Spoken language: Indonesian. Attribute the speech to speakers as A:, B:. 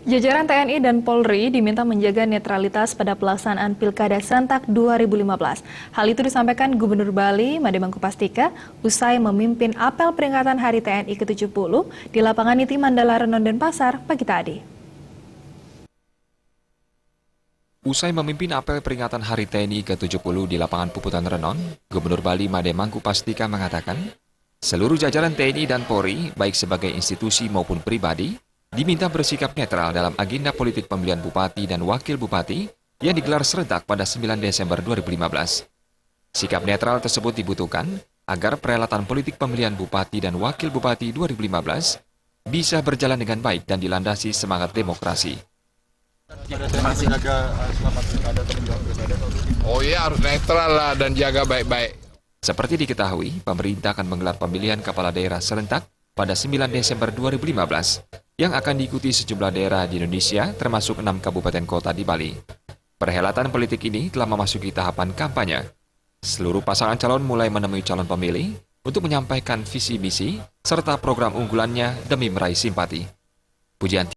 A: Jajaran TNI dan Polri diminta menjaga netralitas pada pelaksanaan Pilkada Serentak 2015. Hal itu disampaikan Gubernur Bali, Made Mangkupastika, usai memimpin apel peringatan Hari TNI ke-70 di lapangan Niti Mandala Renon Denpasar pagi tadi.
B: Usai memimpin apel peringatan Hari TNI ke-70 di lapangan Puputan Renon, Gubernur Bali Made Mangkupastika mengatakan, seluruh jajaran TNI dan Polri, baik sebagai institusi maupun pribadi, diminta bersikap netral dalam agenda politik pemilihan bupati dan wakil bupati yang digelar serentak pada 9 Desember 2015. Sikap netral tersebut dibutuhkan agar perhelatan politik pemilihan bupati dan wakil bupati 2015 bisa berjalan dengan baik dan dilandasi semangat demokrasi.
C: Oh iya, harus netral lah dan jaga baik-baik.
B: Seperti diketahui, pemerintah akan menggelar pemilihan kepala daerah serentak pada 9 Desember 2015 yang akan diikuti sejumlah daerah di Indonesia termasuk 6 kabupaten kota di Bali. Perhelatan politik ini telah memasuki tahapan kampanye. Seluruh pasangan calon mulai menemui calon pemilih untuk menyampaikan visi misi serta program unggulannya demi meraih simpati. Pujian